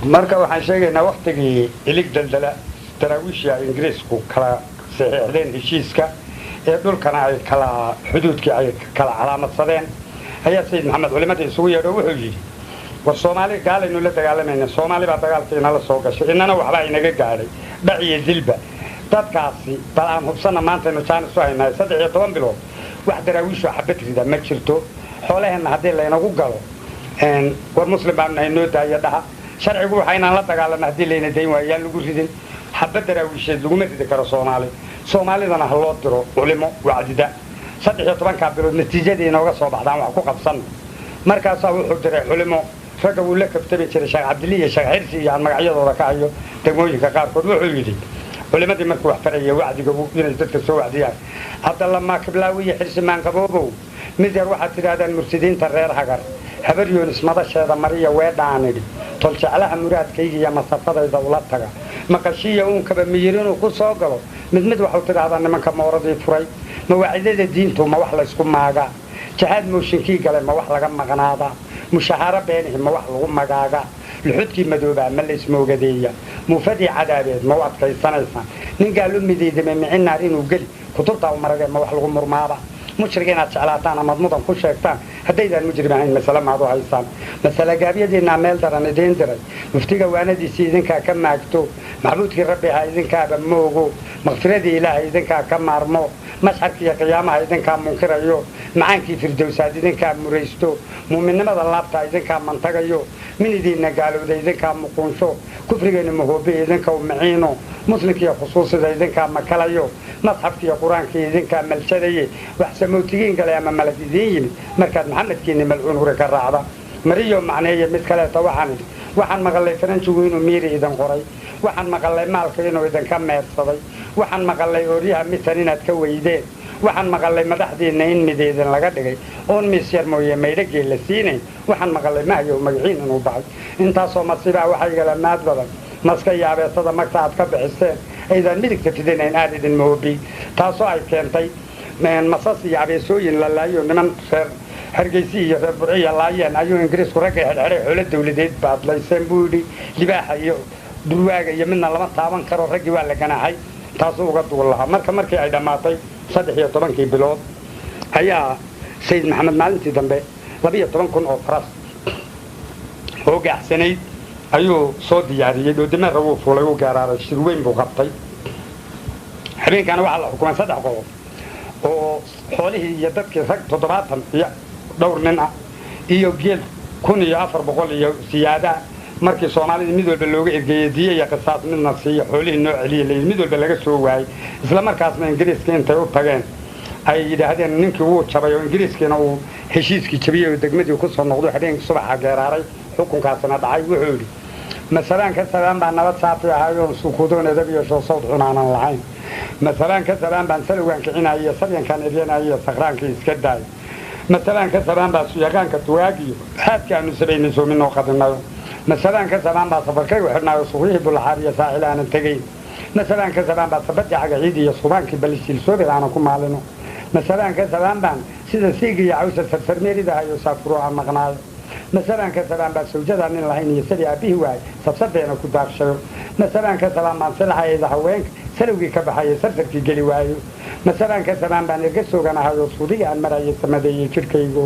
marka waxaan sheegaynaa waqtigii ilig daldala daraawiishya ingiriisku kala saxiixdeen heshiiska ee dhulkana ay kala xuduudkii ay kala calaamadsadeen ayaa sayid maxamed culimadii isugu yeedho wuxuu yidhi war soomaali gaalaynu la dagaalamayna soomaali baa dagaalka inala soo gashay innana waxbaa inaga gaadhay dhac iyo dilba dadkaasi bal aan hubsanna maantaynu jaan isu haynahay 13 bilood wax daraawiishu xabad rida ma jirto xoolaheenna haddii laynagu galo war muslim baan nahay noo daaya dhaha sharcigu waxa inaan la dagaalano haddii layna dayn waayaan lagu ridin xabad daraawiisheed laguma ridi karo soomaalidana ha loo diro culimo wacdida 13 bilood natiijadii inooga soo baxdaan wax ku qabsan markaasaa wuxuu diray culimo ragga wuu la kabtabi jiray sheekh cabdilli iyo sheekh xirsi iyo aan magacyadooda ka hayo degmooyinka qaarkood wuxuu yidhi culimadii markuu wax faraya wacdiga inay dadka soo wacdiyaan cabdalla maakiblaawi iyo xirsi maanqaboobow mid yar waxaad tidhaahdaan mursidiinta reer hagar habar yoonis madasheeda mariya weedhaanidhi tol jeclaha muraadkayga iyo masafadayda ula taga maqashiya uunkaba miyir inuu ku soo galo mid waxuu tidhaahdaa nimanka mooradii furay mawaacidada diintu ma wax laysku maagaa jahaad mooshinkii galay ma wax laga maqnaadaa mushahaaro beenihi ma wax lagu magaagaa luxudkii madoobaa ma laysmoogadeeya muufadii cadaabeed ma u adkaysanaysaan nin gaalu midaydame micinaar inuu geli kutubtaa u maragee ma wax lagu murmaaba mushrig inaad jeclaataan amaad mudan ku sheegtaan haddaydaan mujrim ahayn masale maad u haysaan masale gaabyadiinaa meel daran idiin diray muftiga waanadiisii idinkaa ka maagto maxbuudkii rabbi ahaa idinkaaba moogo maqfiradii ilaahay idinkaa ka maarmo masxarkiiyo qiyaamaha idinkaa munkirayo macaankii firdowsaad idinkaa muraysto muuminnimada laabtaa idinkaa mantagayo min idiinna gaalowda idinkaa muquunsho kufrigeenna mahoobe idinka u maciino muslimkiiyo khusuusida idinkaa makalayo masxafkiiyo qur-aankii idinkaa malshadaye wax samowtigiin galay ama malag idiin yimid markaad maxamedkiinni malcuun hore ka raacda mariyo macneeye mid kaleeta waxaan maqalay faranjigu inuu miiri idin qoray waxaan maqalay maalka inuu idinka meersaday waxaan maqalay ooryaha mitan inaad ka weydeen waxaan maqalay madaxdiinna in mideedin laga dhigay oon miis yar mooye maydhagee la siinayn waxaan maqalay mahyow magaciin inuu baxay intaasoo masiibaa waxaa igala maad badan maska iyo abeesada magta aad ka bixiseen aydaan midigta fidinayn aad idin moobi taasoo ay keentay masas iyo abeesooyin la laayo niman reer hargeysi iyo reer burciya laayeen ayuu ingiriisku ragga xidhxidhay xoolo dawladeed baadlayseen buu yidhi libaaxa iyo durwaaga iyo midna lama taaban karo raggii waa la ganaaxay taasuu uga duul lahaa markii ay dhammaatay 13 bilood ayaa sayid maxamed maalintii dambe 12,000 oo faras oo gaaxsanayd ayuu soo diyaariyey dhoodimeera wuu fuulay uu gaaraaray shir weyn buu qabtay habeenkaana waxaa la xukumay 3 qodob oo xoolihii iyo dadkii rag 70 iyo dhowr nin ah iyo geel 1,400 iyo siyaada markii Soomaalida mid walba looga ergeeyay diye iyo qisaas midna siiyo xoolihii noo celiyay mid walba laga soo waayay isla markaasna ingiriiska intay u tageen ay yidhaahdeen ninkii wuu jabay oo ingiriiskina uu heshiiskii jabiyay oo degmadii ku soo noqday habeenkii subaxa geeraaray xukunkaasna dhacay wuxuu yidhi masalan ka salaan baan nabad saafi ahaayoon suukuudoon edab iyo sawd cunaanan lahayn masalan ka salaan baan salowgaan kicinayo sabyankan eryanayo sakraankii iska daay masalan ka salaan baan suyaqaanka tuwaagiyo xaadkaanu sabaynay soo minoo qadinayo masalan ka salaan baa safarkaygu xidhnaayo suuqyihii bulaxaariyo saacil aanan tegayn masalan ka salaan baa sabadii cagaciid iyo subaankii balisiil soobir aanan ku maalino masalan ka salaan baan sida siiga iyo cawsa sarfarmeeridahayo saafuro aan maqnaayo masalan ka salaan baa sawjada nin lahayn iyo sidii aabbihi waay sabsadeena ku daagshayo masalan ka salaan baan silaxayda haweenka salowgii ka baxayay sarsarkii geli waayo masalan ka salaan baan irga sooganahayo suudiga aan marayay samadeeyey jidhkaygu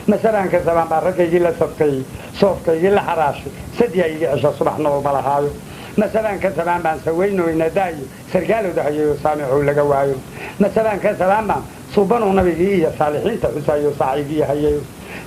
masalan ka salaan baan raggaygii la sadkayey soofkaygii la xaraashay sadii ay iga cesho subax noolba lahaayo masalan ka salaan baan sawaynoyna daayo sargaalowda hayayo saamicow laga waayo masalan ka salaan baan suubanow nabigii iyo saalixiinta xusaayo saacigii hayayo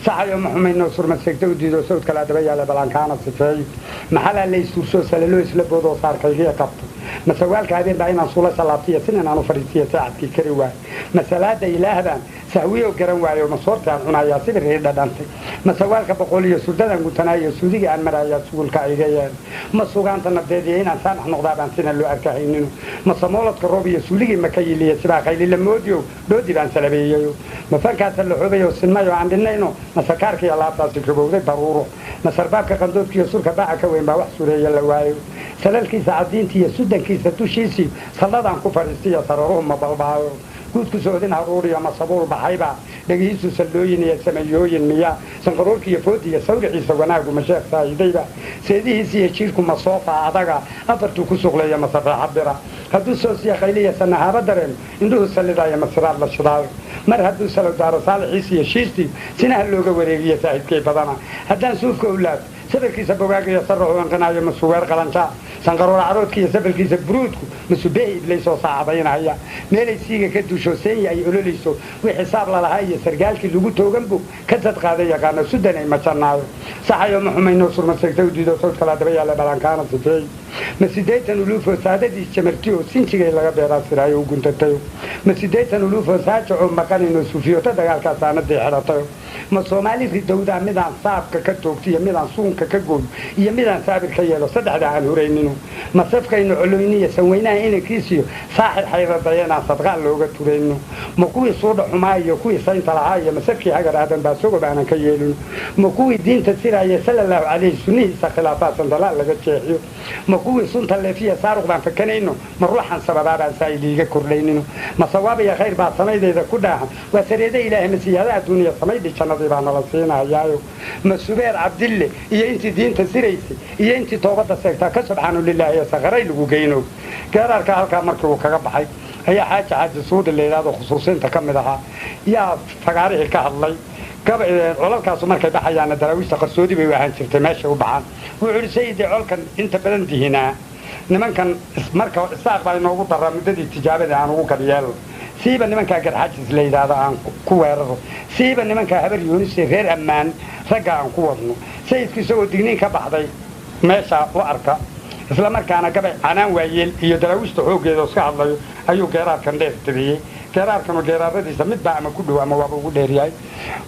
saxayo maxumayno surma segta u diido sawd kala daba yaala balankaana sifeeyo maxalaa la isuursoo salaloo isla boodoo saarkaygii qabto masawaalka habeen baa inaan suula salaabtiya sinan aanu fadhiisiya saacadkii kari waayo masalaada ilaahbaan sahwiyo garan waayo masoorta aan cunayaa sibirhii dhadhantay masawaalka boqol iyo sudadan gutanaayo suudiga aan marayaa suulka ayga yeel ma sugaanta nabdeediya inaan saamax noqdaa baan sina loo arkahaynino masamooladka roob iyo suuligii maka yiliya sibaa qaylila moodiyo doodi baan salabeeyayo mafankaasa la xogayo sinmayo aan dhinayno masakaarkii alaabtaasi gabowday daruuro masarbaabka qandoodkiiyo surka baaca ka weyn baa wax sureeya la waayo salalkiisa cadiintii iyo sudankiisa dushiisii salladaan ku fadhiistiyo sararuhu ma balbaayo guudku soodin haruuriya ma sabuul baxayba dhagihiisu sallooyin iyo sameeyooyin miya sanqaroorkiiyo foodiya sawriciisa wanaagu ma sheekh saa'idayba seedihiisa iyo jiirku ma soofa adaga afartuu ku suqleeya ma sarraaxa bira hadduu soosiya qayliya sanahaaba dareen indhuhu sallidaya ma siraad la shidaayo mar hadduu salow daaro saalixiisa iyo shiistii sinaha looga wareegiya saahidkay badana haddaan suufka u laab safarkiisa bogaagaya sarraxu anqinaayo ma suweer qalanjaa sanqaroor caroodkiiyo safarkiisa buruudku ma subeehi iblaysoo saacadaynaya meelay siiga ka duusho seenya ay ololayso wii xisaab lalahaa iyo sargaalkii lagu tooganbu ka dadqaada yaqaano sudanay ma jannaayo saxayo ma xumayno surmasegta u diido sawd kala daba yaalla balankaana sifeey ma 80 uluufoo saadadiis jamartiyo sinjigay laga beeraa siraayo u guntatayo ma 80 uluufoo saajaco maqanino sufiyota dagaalkaas aanadii xidhatayo ma soomaali ridowdaa midaan saabka ka toogtiyo midaan suunka ka gooyo iyo midaan saabir ka yeelo saddexda aan horaynino ma safkaynu coloyniyo sanweynaha inankiisiyo saaxir xayradayanaan sadqaan looga turayno ma kuwii suudha xumaa iyo kuwii saynta lahaa iyo masafkii hagar aadan baa sogob aanan ka yeelino ma kuwii diinta siraaya sallallahu calayhi sunnihiisa khilaafaasan dalaal laga jeexiyo ma kuwii sunta leefiya saaruq baan fakanayno ma ruuxan sababaabaan saa'iliiga kordhaynino ma sawaab iyo khayr baa samaydayda ku dhaahan waa sareeda ilaahay masiihada adduuniya samaydhi jannadii baa nala siinayaayo ma subeer cabdille iyo intii diinta siraysay iyo intii toobadda seegtaa ka subxaanu lilaahi ee sakaray lagu geyno geeraarka halkaa markii uu kaga baxay ayaa xaaji xaaji suudi la yidhaahdo khusuusiinta ka mid ahaa yaa fagaarihii ka hadlay colalkaasu markay baxayaana daraawiishta qarsoodi bay u ahaan jirtay meeshay u baxaan wuxuu idhi sayidii colkan inta badan dihinaa nimankan marka isaaq baa inoogu daraa muddadii tijaabada aan ugu garyeelo siiba nimankaa garxajis la yidhaahdo aan ku weeraro siiba nimankaa habar yuunise reer ammaan ragga aan ku wadno sayidku isagoo digniin ka baxday meesha u arka isla markaana gabay canaan waayeel iyo daraawiishta xooggeeda iska hadlayo ayuu geeraarkan dheer tabiyey geeraarkanu geeraaradiisa midbaa ama ku dhow ama waaba ugu dheeryahay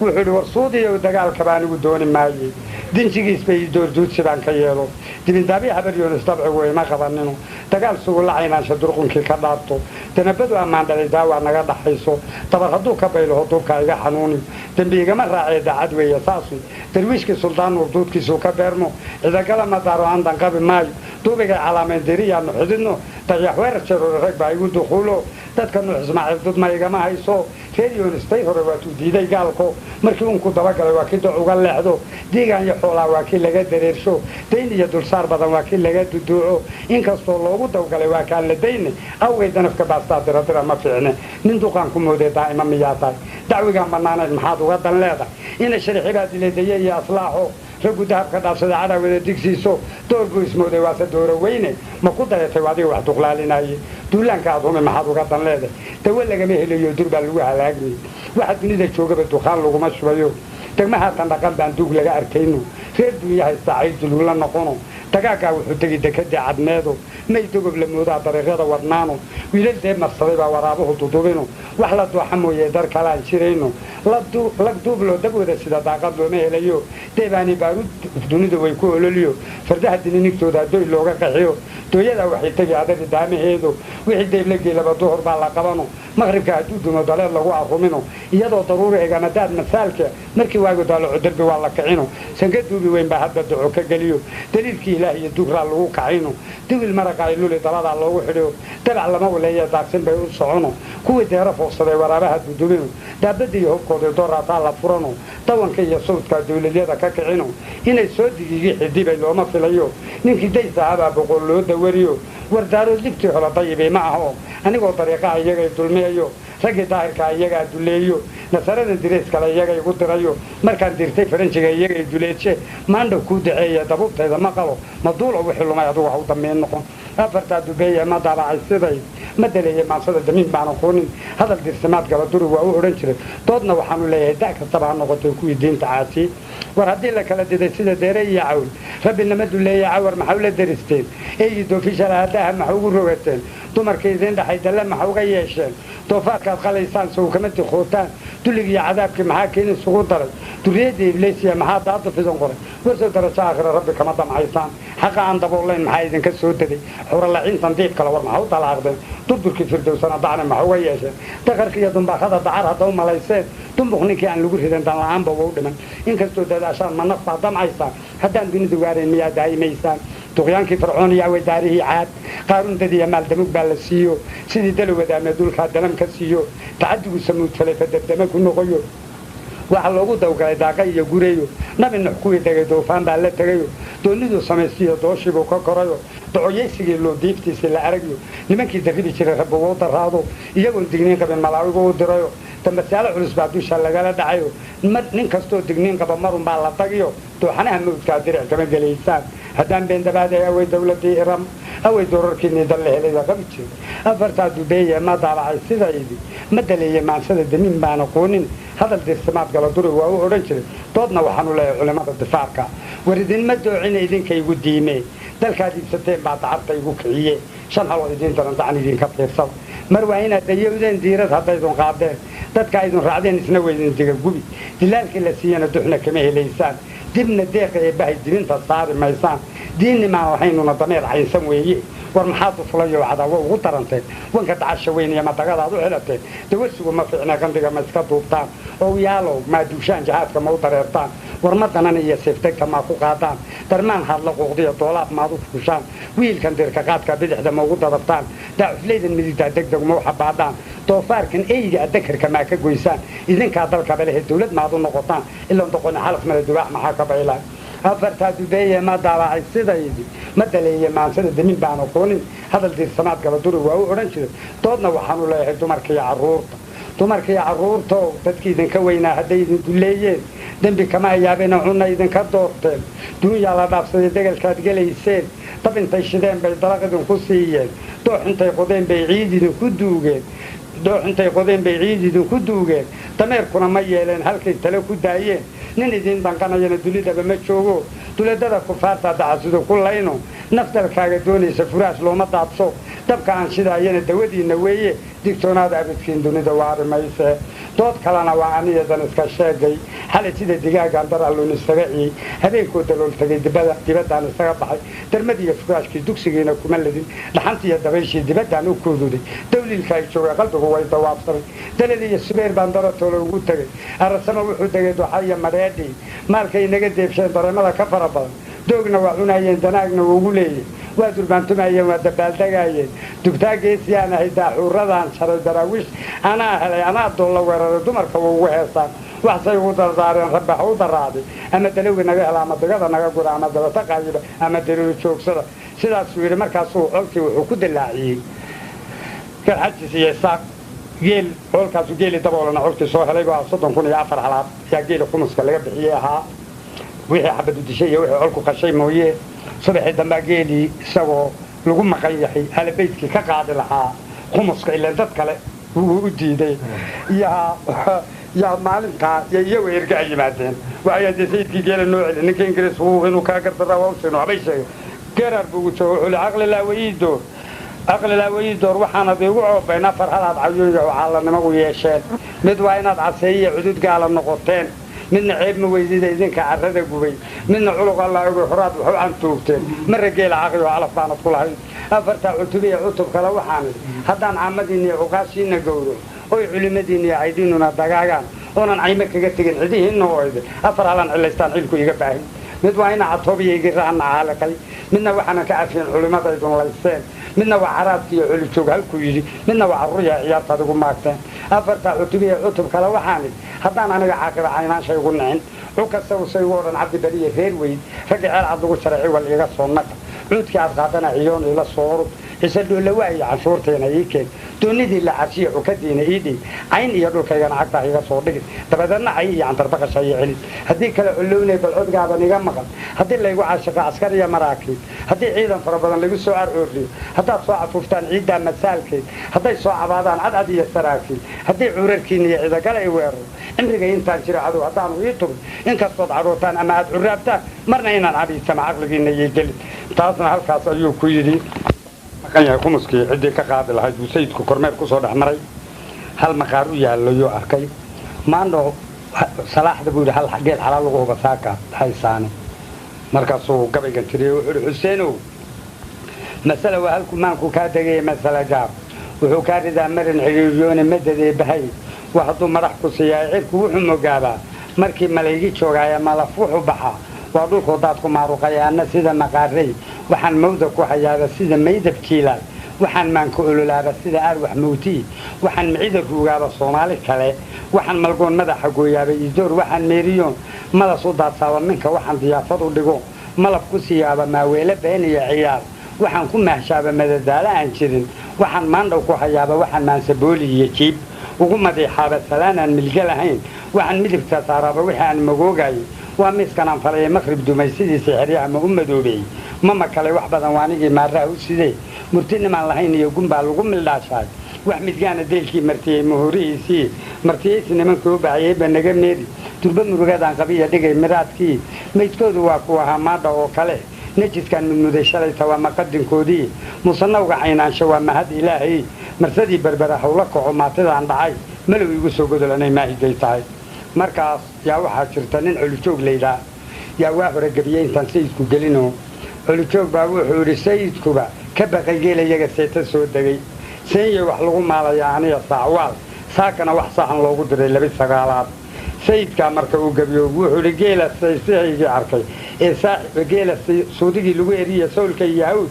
wuxuu idhi war suudiyow dagaalkaba anigu dooni maaye dinjigiis bay doorduudsi baan ka yeelo dibindaabyo habaryoonis dabcigu ima qabanino dagaal sugulacaynaansha durqunkii ka dhaabto danabadu ammaan dhalay daawaa naga dhaxayso dabar hadduu ka baylaho duubka iga xanuuni dembi igama raacee daacad weeye saasu darwiishkii suldaan nuur duudkiisuu ka beermo cidagala madaaro aan danqabi maayo duubigay calaamayn diriyaanu xididno dayax weerar jaroore rag baa igu duquulo dadka nuux ismaaciil dudma igama hayso reer yoonistay hore waatuu diiday gaalko markii unku dabagalay waa kii doc uga leexdo diigaan iyo xoolaa waa kii laga dareersho dayn iyo dulsaar badan waa kii laga duduuco inkastoo loogu dawgalay waa kaan la dayne awgay danafka baastaa diradira ma fiicne nin duqaan ku moodee daa'ima miyaa tahay dacwigaan bannaanayd maxaad uga dan leedahay ina sharixibaa dileedaye iyo aslaaxo raggu dahabka dhaafsada cadaawada digsiiso door buu ismooday waase dooro weyne ma ku dayatay adiga wax duqlaalinaye duulaanka aad humi maxaad uga dan leedahay dawo lagama helayo dur baa lagu halaagmay waxa dunida joogaba duqaan laguma shubayo degmahaatan dhaqan baan duug laga arkayno reer dunya haystaa caydul la noqono dagaagaa wuxuu tegi dekadii cadmeedo may dogob la moodaa dariiqyada wadnaano wiilal dee marsaday baa waraabuhu dudubino wax la dooxa mooyee dar kalaan jirayno lag duubloo dabwada sida daaqad looma helayo deebaani baaruud dunidu way ku ololiyo fardaha dininigtooda doy looga qaxiyo dooyadaa waxay tegi adari daamaheedo wixii deeblagii laba duhur baa la qabano maqribka hadduu dumo daleed lagu arrumino iyadoo daruuri eganadaad masaalka markii waagu daalaco derbi waa la kicino sanka duubi weyn baa hadba duco ka geliyo daliilkii ilaah iyo dugraa lagu kacayno dawil maraqa ay luli dabadaa loogu xidhiyo dabac lama waleeya daaqsin bay u socono kuwii deero foogsaday waraabaha dudubino daabadda iyo hubkooda dooraataa la furano dawanka iyo sawdkaa dawladyada ka kicino inay soo digigii xidibay looma filayo ninkii daysahabaa boqol loo dawariyo wardaarood libtii hole dayibay ma aho anigoo dariiqaha iyagay dulmiyayo raggii daahirkaa iyagaa duleeyo nasarada dirays kale iyagay igu dirayo markaan dirtay faranjiga iyagay duleedshe maandhaw kuu daceeye dabuubtayda ma qalo ma duulo wixii lumay adugu ha u dambeyn noqon afartaa dubeeye ma daabacay siday ma daleeye maansada damiin baan aqoonin hadal dirsimaad gala duri waa u odhan jiray doodna waxaanu leeyahay da' kastaba ha noqotay kuwii diinta caasiyey war haddii la kala diday sida deere iyo cawl rabbinama duleeye cawar maxau la deristeen eeyi doofishalaadaha maxa ugu rogateen dumarka idiin dhaxay dalle maxa uga yeesheen doofaadkaad qalaysaan sawkama tikhootaan dulligiiyo cadaabkii maxaa keeni isugu daray duriyadda ibleysiya maxaa daada fidan qoray warsow darajo aakhira rabbi kama damcaysaan xaqa aan daboolayn maxaa idinka soo deday xuralaciintan diib kale war maxa u dalaaqdeen durdurkii firdowsana dacne maxa uga yeesheen daqarka iyo dumbaaqada dacar hadda u malayseen dumbuq ninkii aan lagu ridan danla'aanba waa u dhiman inkastoo dadaashaan ma naf baa damcaysaan haddaan dunidu gaarayn miyaa daa'imaysaan duqyaankii fircooniya weydaarihii caad qaarundadiiya maaldamug baa la siiyo sidii dalowadaame dulkaa dalam ka siiyo tacadigu samuud falay fadabdama ku noqoyo waxa loogu dawgalay daaqa iyo gureeyo nabi nuux kuwii tegay doofaan baa la tegayo dooniduu samaystiyo dooshiibuu ka korayo docoyaysigii loo diiftiisii la aragyo nimankii darribi jiray rabbi wuu daraado iyagoon digniin qabin malaa'igu u dirayo dambasaalo culus baa dusha lagala dhacayo nin kastoo digniin qaba marun baa la tagiyo dooxanaha mawdkaa diric kama gelaysaan haddaan beendabaaday awey dawladdii iram awey doorarkiinii dal la helayda qabi jiray afartaa dubeeye ma daabacay sidaydii ma daleeye maansada damiin baan aqoonin hadal dirsimaad gala duri waa u odhan jiray doodna waxaanu leeyahay culimmada difaarka war idinma doocina idinkaygu diimee dalkaad iibsateen baa dacarta igu kiciye shan haloo idiin daran dacan idinka fiirsada mar waa inaad dayowdeen diirad haddaydun qaadeen dadka aydun raacdeen isna weydin digagubi dilaalkii la siiyana duxna kama helaysaan dibna deeqa ee bahay dibinta saari maysaan diinnimaan lahaynuna dameer caynsan weeye war maxaad u fulayo cadaawo ugu daranteen wanka dacasha weyn iyo madagadaad u xelateen dawasigu ma fiicna qandiga ma iska duubtaan oo yaalow maa duushaan jahaadka ma u dareertaan war ma danan iyo seeftegta maa ku qaadaan darmaan haadla quuqdiya doolaab maad u fuushaan wiilkan dirka qaadka bidixda ma ugu dadabtaan daacuflaydan midigtaa degdeg ma u xabaadhaan doofaarkan eyga adakarka maa ka goysaan idinkaa dalkaba lehe dawlad maad u noqotaan ilan doqoni xalaf male dubaax maxaa ka baylaan afartaa dubeeye ma daabacay sidaydii ma daleeye maansada damiin baan aqoonin hadal diirsamaad gala duri waa u odhan jiray doodna waxaanu leeyahay dumarkaiyo carruurta dadkii idinka weynaa hadday idin duleeyeen dembi kama ayaabena cunna idinka doorteen duunyaa la dhaafsaday degalkaad gelayseen dab intay shideen bay dalaq idinku siiyeen doox intay qodeen bay ciid idinku duugeen dameerkuna ma yeeleen halkay tale ku daayeen nin idiin danqanayana dunidaba ma joogo duladada kufaarta dacasidu ku layno nafdalkaaga doonaysa furaas looma daadso dabka aan shidaayana dawadiinna weeye digtoonaada abidkiin dunida waari mayse dood kalena waa aniyadan iska sheegay xalay sida digaagaan dar alluun isaga ciyey habeenkoo dalool tagay dibaddaan isaga baxay darmadiiyo furaashkii dugsigiina kuma ledin dhaxantiiyo dabayshii dibaddaan u kooduday dawliilka ay joogay qalbigu way dawaabsanay daladiiyo subeer baan daratoole ugu tegay arasama wuxuu tegay doxaiyo madheedhii maalkay inaga deebsheen dareemada ka fara badan doogna waa cunayeen danaagna wuugu leeyey waa durbaantumayeen waa dabaaldegaayeen dugtaa geesiyaan ahay daaxuuradaan sharay daraawiish anaa helay anaa doolla weeraray dumarka waa ugu heesaan waxsay ugu dardaareen rabbi ha u daraaday ama dalowga naga hela ama digada naga gura ama dabata qaayiba ama dariiro joogsada sidaasuu yidhi markaasuu colkii wuxuu ku dilaaciyey garxajis iyo isaaq geel colkaasu geeli daboolana colkii soo helay waa 30,004 halaad yaa geeli khumuska laga bixiyey ahaa wixii xabadu dishay iyo wixii colku qashay mooyee subaxii dambaa geelii isagoo lagu maqan yahay halabaydkii ka qaadi lahaa khumuska ilaan dad kale wuu u diiday yaa maalintaa iyago erga ay yimaadeen waxay dee sayidkii geela noo celi ninka ingiriis inuu kaa gardaraa waa u sheegno waxbay sheegay geeraar buu ugu jooga wuxuu li caqli laa wayiidoor waxaanad iigu coobayn afar halaad cayooya oo caalanimo u yeesheen mid waa inaad caseeyiyo cudud gaala noqoteen midna ceeb ma weydida idinka carrada gubay midna culuq allah ogoy horaad wax u cantuugteen marra geela caqli oo calaf baanad ku lahayd afartaa cutubiya cutub kale waxaan idhi haddaan caamadiinna iyo cuqaashiinna gowro oy culimmadiinna iyo caydiinnuna dagaagaan oonan caymo kaga tegin cidihiinna oo idin afar halaan cilaystaan cilku iga baahin mid waa ina catoobiya igirahanna caaliqay midna waxaanan ka cafiyin culimmadaydun layseen midna waa caraadki iyo colijoog halkuu yidhi midna waa carruuryaha ciyaartaad igu maagteen afartaa cutubiya cutub kale waxaan idhi haddaan aniga caaqiba caynaanshay ugu nicin cukasta usaygu odhan cabdi beriye reer weyn ragga ceel cad lagu jaray ciwal iga soo naqa cuudkii aad qaadana ciyoon ila soo orud cise dhoollawa iyo canshuurteena ii keen doonidii la cashiya cukadiina ii dhiib cayn iyo dhulkaygana cagtaa iga soo dhigin dabadeedna cay iyo cantarbaqasha iyo celin haddii kale collownay bal codgaaban iga maqan haddii laygu caashiqo askar iyo maraakiib haddii ciidan fara badan lagu soo carcoorriyo haddaad soo cafuuftaan ciiddaa masaalkeed hadday soo cabaadaan cadcad iyo saraakiil haddii cuurarkiina iyo cidagala i weeraro cimrigay intaan jira cadow haddaanu ii tugin inkastood cadhootaan ama aad curaabtaan marna inaan cabiisama caqligiinna iyo gelin taasna halkaas ayuu ku yidhi maqan yahay khumuskii ciddii ka qaadi lahayd buu sayidku kormeer ku soo dhex maray hal maqaar u yaallayuu arkay maandho salaaxda buu yidhi hal geel xalaal lagu huba saaka haysaane markaasuu gabaygan tiriyey wuxuu yidhi xuseenow masale waa halku maanku kaa degaya masale gaab wuxuu kaa ridaa marin xidhiiryoone madadee bahay waa hadduu madax ku siiyaa cirku wuxuu mogaabaa markii malaygi joogaaye malaf wuxuu baxaa وأدوك ودادكم معروقيا أن سيدا مقاري وحن مودا كوحيا سيدا ميدا بكيلال وحن مانكو أولولا سيدا أروح موتي وحن معيدا كوغابا صومالي كالي وحن ملقون مدى حقويا بيزدور وحن ميريون مدى صداد ساوا منك وحن ضيافضو لقون ملف كسيابا ما ويلا بيني عيال وحن كون محشابا مدى دالا عنشرين وحن ماندو كوحيابا وحن مانسبولي يجيب وقوم دي حابة سلانا الملقلهين وحن مدب تسارابا وحن مقوقاي وميس كان فريق مغرب دوميسيدي سحريها ما دوبي ماما كلي وحبا وانيجي مارها وسيدي مرتين مع اللهين يقوم بالقوم اللاشاي وحمد كان ديلكي مرتي مهوريسي مرتي سنمن كوبا عيبا نجم نيري تربن رجعان قبيلة دقي مراتكي ميتكود واقوها ماذا وكله نجس كان من مدشرة سوا مقدم كودي مصنع وعينان شوا مهد إلهي مرسدي بربرة حولك وعماتي عن ضعي ملو يقصوا قدر أنا ما هي جيتاي مركز يا واحد شرطانين علوشوق ليلا يا واحد رجبيين تنسيد كجلينه علوشوق بابو حوري سيد كوبا كبقى جيل يجا سيت السود دقي سيء وحلقوا على يعني الصعوال ساكن وحصان لو قدر اللي بيسقالات سيد كامركو جبيو وحوري جيل السيء عركي صاحب جيل السودي لويريا سول كيهود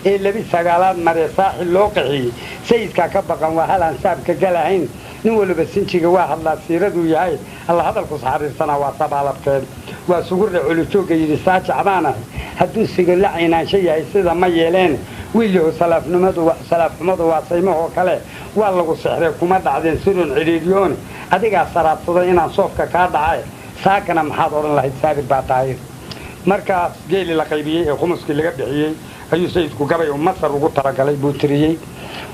اللي بيسقالات مري صاحب الواقعي سيد كبقى وهلا شاب كجلعين نقول بس إنتي واحد لا سيرة وياي الله هذا القصار السنوات سبعة لبكين وسجور علوشوك يرساج عبانا هدو سجل عينا شيء يصير ما يلين ويله سلف نمدو سلف نمدو وصيمه وكله والله قصحره كم بعدين سرون عريديون أديك الصراط صدقنا صوفك كادعي ساكن محاضر الله يتسابق بعطاير مركز جيل لقيبيه خمس كيلو جبهيه أيو سيد كوكبي ومصر وقط رجلي بوتريه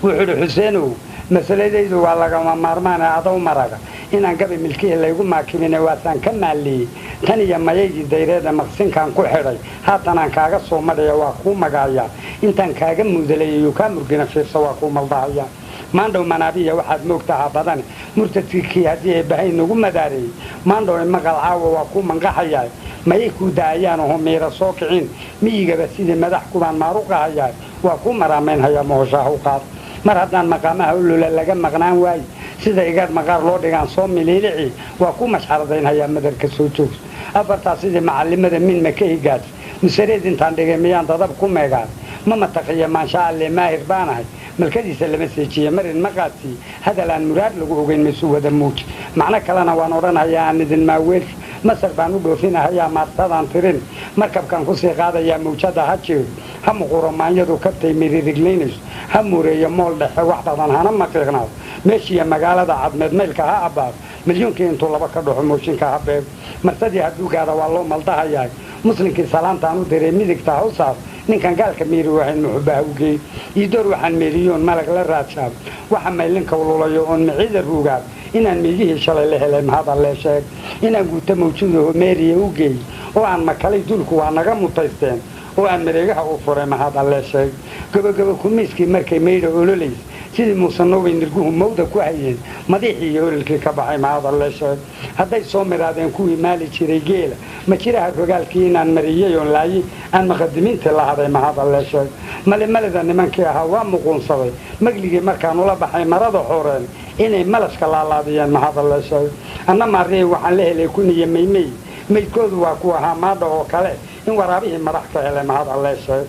وحول حسينه مسألة ذي والله كمان مرمانا عطوا مرقة إن قبل ملكيه اللي يقول ما كمينة واسان كمالي تاني يوم يجي دايرة مقصين كان كحري حتى أنا كاغا صومالي واقو مقايا إنت كاغا مودلي يكامل بنا في سواقو ملضايا ما عنده منابية واحد مقتها بدن مرتفكي هذه بهين نقول مداري ما عنده مقال عاوة واقو منقحيا ما يكون دايان وهم يرسوكعين ميجا بسيد مدحكم عن ماروقة هيا واقو مرامين هيا موشاهوقات mar haddaan maqaamaha u lula laga maqnaan waayo sida igaad maqaar loo dhigaan soo miliilici waa ku mashxaradaynhayaa madarka soo joogto afartaas sidii macallimada min ma ka higaad musareed intaan dhigay miyaan dadab ku meegaan ma mataqiya maansha alle maahir baanahay malkadiisa lama seejiye marin maqaadsi hadal aan muraad lagu ogeyn maysu wada muuj macno kalena waan odhanhayaa aan idin maaweelka masar baan u dhoofinahayaa maartadaan tirin markabkan kusii qaadayaa mawjada ha jeedo ha muquro maanyadu kabtay miririglaynayso ha mureeyo mool dhexe wax badan hana maqiiqnaado meeshiiya magaalada cadmeed maylka ha abbaado milyuunkii intuu laba ka dhaxo mooshinka ha beego marsadii hadduu gaada waa loo maldahayahay muslimkii salaantaan u diray midigta hawsaas ninkan gaalka meeri wahayn muxubaha u geey iidoor waxaan meeriyoon malag la raadshaabo waxa maylinka ululayo oon miciida ruugaad inaan miigihii shalay la helay mahad alle sheeg inaan guuta mawjuudaho meeriya u geey oo aan makalay dulku waa naga mutaysteen oo aan mareegaha u furay mahad alle sheeg gabagaba kumiiskii markay maydha ololays sidii muusanoway nirguhu mawda ku hayeen madiixii iyo ololkii ka baxay mahad alle sheeg hadday soo miraadeen kuwii maali jiray geela ma jiraha rogaalkii inaan mariyey oon laayi aan maqadimiintii la haday mahad alle sheeg malimalida nimankii ahaa waa muquunsaday magligii markaan ula baxay marada xooreen inay malashka laalaadiyeen mahad alle sheeg anna maariyey waxaan la helay kuniyo maymey maydkoodu waa ku ahaa maadha oo kale in waraabihii madax ka helay mahad alle sheeg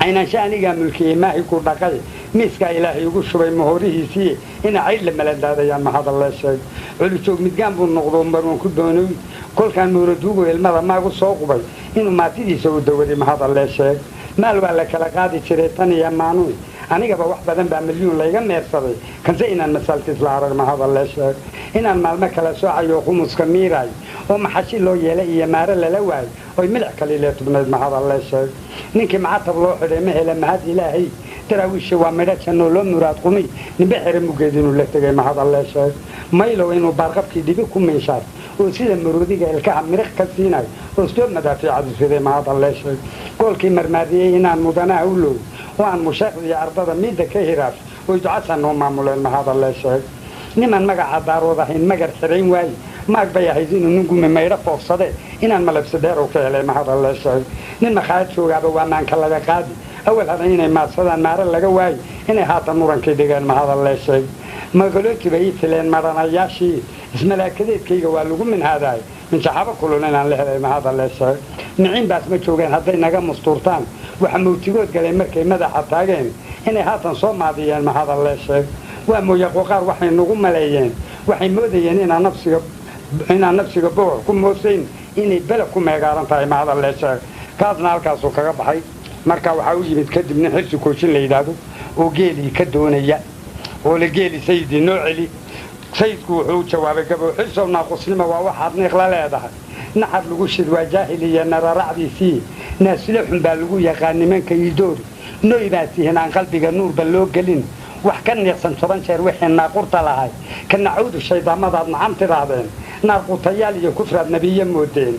aynaansha anigaa mulkiyey maahi ku dhaqay miiskaa ilaahay ugu shubay mahorihiisii ina cayd la maladaadayaan mahad alle sheeg culujoog midgaan buu noqdo marwan ku doonoy kolkaan muuraduugu ilmada maagu soo qubay inuu maatidiisa u dawaday mahad alle sheeg maal waa la kala qaadi jiray tan iyo maanuy anigaba wax badan baa milyuun layga meersaday kanse inaan masaaltiis la arag mahad alle sheeg inaan maalmo kala soocayo khumuska miiraayo oo maxashi loo yeelay iyo maare lala waayo oy milic kaliilee tubnayd mahad alle sheeg ninkii macatab loo xidhay ma hele mahad ilaahay daraawiisha waa midho jannoo loo muraad qumi nimbe xere mugeed inuu la tegay mahad alle sheeg maylow inuu baarqabkii dhibi ku minshaad oo sida maroodiga ilkaha miriq ka siinayo oo soo madaafiicadu siday mahad alle sheeg goolkii marmaadiyey inaan mudanaha u looy oo aan musheekhdii ardada midda ka hiraaf oy ducasan noo maamuleen mahad alle sheeg niman magaca daarood ahayn magar xirayn waaye maag bay ahayd inuu nin gumi maydho foofsade inaan malabsadheer u ka helay mahad alle sheeg nin makhaayad joogaaba waa maanka laga qaadi awal hada inay maadsadaan maare laga waayo inay haatan murankay dhigeen mahad alle sheeg magalooti bay ii fileen maranayaashii ismalaakadeedkayga waa lagu minhaadaay من شعب كلنا له ما هذا اللي شيء نعين بس ما تشوفين هذي نجا مستورتان وحموتيقود قال مركي ماذا حتاجين هنا هاتن صوم عاديين ما هذا اللي شيء وأمو يقوقار وحي نقوم ملايين وحي موديين إن نفسي بوع كم موسين إني بلكم ما يقارن طاي ما هذا اللي شيء كاتنا الكاسو كجبحي مركا وحاوي بيتكدب من حرس كوشين اللي يدادو وجيلي كدونية ولجيلي سيدي نوعلي سيدكو وحوش جوابك أبو حسوا ناقص لما وواحد نخلال هذا نحر لقوش الوجاهلية نرى رعدي فيه ناس لحم بالقو يغاني من كيدور نويباتي هنا عن قلبي النور بلوق قلين وحكن يقسم صبان شير وحي ناقورت لهاي كنا نعود الشيطان مضاد نعم ترابين نارقو طيالي كفر النبي مودين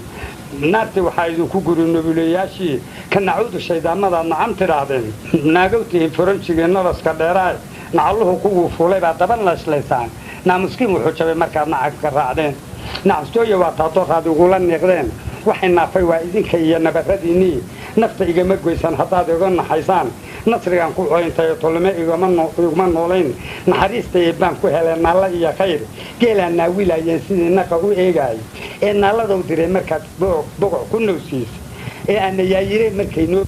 نارتي وحايدو كوكور النبولياشي كنا نعود الشيطان مضاد نعم ترابين ناقوتي فرنشي نرس كديراي نعلوه كوكو فولي بعد لاش ليسان نامسكين وحوشة بمركز نعك الرعدين نعستوية واتاطوخ هذا يقولن يقدين وحين نافي وإذن كي نبرديني نفت إيقامك ويسان حطاد يقولن حيسان نصريان كو عين تيطول ما إيقامان نولين نحريس تيبان كو هلان الله إيا خير قيلا ناويلا ينسيني نقاقو إيقاي إن الله دو ديري مركز بوغ كنو سيس إيه أن يايري مركي نو